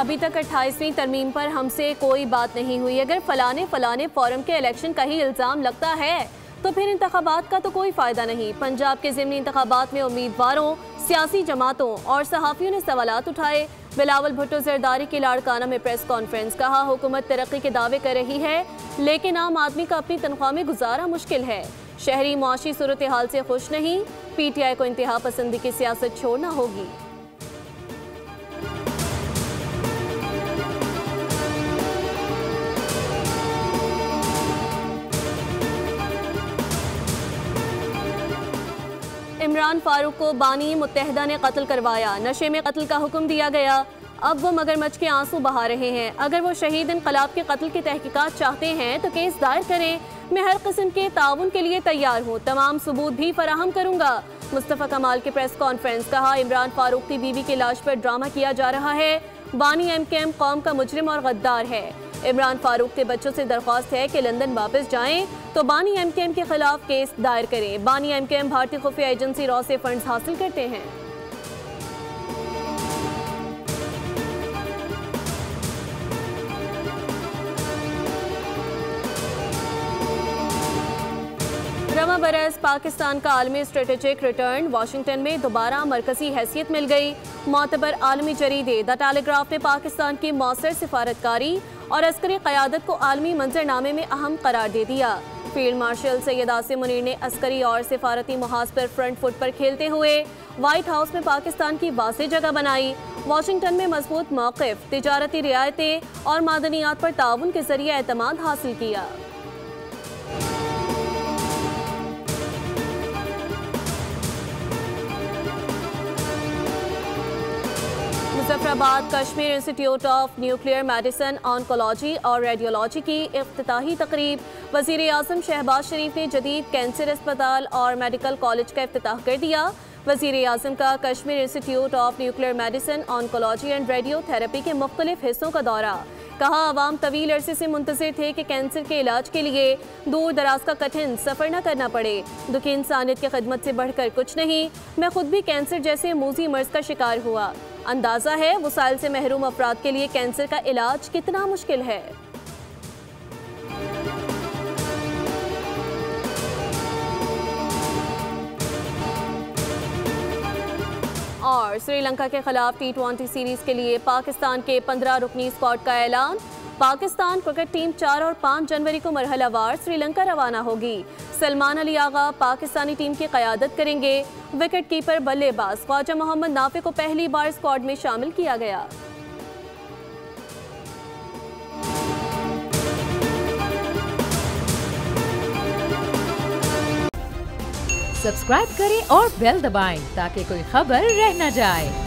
अभी तक 28वीं तरमीम पर हमसे कोई बात नहीं हुई। अगर फलाने फोरम के इलेक्शन का ही इल्ज़ाम लगता है तो फिर इंतखाबात का तो कोई फ़ायदा नहीं। पंजाब के ज़िमनी इंतखाबात में उम्मीदवारों, सियासी जमातों और सहाफ़ियों ने सवालात उठाए। बिलावल भुट्टो जरदारी की लाड़काना में प्रेस कॉन्फ्रेंस, कहा हुकूमत तरक्की के दावे कर रही है लेकिन आम आदमी का अपनी तनख्वाह में गुजारा मुश्किल है। शहरी मुआशी सूरत हाल से खुश नहीं, PTI को इंतहा पसंदी की सियासत छोड़ना होगी। इमरान फारूक को बानी मुत्तहिदा ने कत्ल करवाया, नशे में कत्ल का हुक्म दिया गया। अब वो मगरमच्छ के आंसू बहा रहे हैं। अगर वो शहीद इनकलाब के कत्ल की तहकीकात चाहते हैं तो केस दायर करें। मैं हर किस्म के ताउन के लिए तैयार हूँ, तमाम सबूत भी फराहम करूँगा। मुस्तफ़ा कमाल की प्रेस कॉन्फ्रेंस, कहा इमरान फारूक की बीवी की लाश पर ड्रामा किया जा रहा है। बानी MKM कौम का मुजरिम और गद्दार है। इमरान फारूक के बच्चों से दरख्वास्त है कि लंदन वापस जाएं तो बानी MKM के खिलाफ केस दायर करें। बानी MKM भारतीय खुफिया एजेंसी रॉ से फंड्स हासिल करते हैं। रवा बरस पाकिस्तान का आलमी स्ट्रेटेजिक रिटर्न, वाशिंगटन में दोबारा मरकजी हैसियत मिल गई। मोतबर आलमी जरीदे द टेलीग्राफ ने पाकिस्तान की मौसर सिफारतकारी और अस्करी क़यादत को आलमी मंजरनामे में अहम करार दे दिया। फील्ड मार्शल सैयद आसिम मुनीर ने अस्करी और सिफारती मुहाज पर फ्रंट फुट पर खेलते हुए व्हाइट हाउस में पाकिस्तान की वाज़ेह जगह बनाई। वाशिंगटन में मजबूत मौक़िफ़, तिजारती रियायतें और मादनियात पर ताउन के जरिए एतमाद हासिल किया। Muzaffarabad Kashmir institute of nuclear medicine, oncology और रेडियोलॉजी की इफ्तिताही तकरीब। वज़ीर आज़म शहबाज शरीफ ने जदीद कैंसर अस्पताल और मेडिकल कॉलेज का इफ्तिताह कर दिया। वज़ीर आज़म का Kashmir institute of nuclear medicine, oncology and radiotherapy के मुख्तलिफ हिस्सों का दौरा। कहा अवाम तवील अरसे से मुंतज़िर थे कि कैंसर के इलाज के लिए दूर दराज का कठिन सफ़र न करना पड़े। दुखी इंसानियत की खिदमत से बढ़कर कुछ नहीं। मैं खुद भी कैंसर जैसे मूजी मर्ज का शिकार हुआ। अंदाज़ा है वसाइल से महरूम अफराद के लिए कैंसर का इलाज कितना मुश्किल है। और श्रीलंका के खिलाफ T20 सीरीज के लिए पाकिस्तान के 15 रुकनी स्क्वाड का ऐलान। पाकिस्तान क्रिकेट टीम 4 और 5 जनवरी को मरहलावार श्रीलंका रवाना होगी। सलमान अली आगा पाकिस्तानी टीम की क़यादत करेंगे। विकेट कीपर बल्लेबाज ख्वाजा मोहम्मद नाफे को पहली बार स्क्वाड में शामिल किया गया। सब्सक्राइब करें और बेल दबाएं ताकि कोई खबर रह न जाए।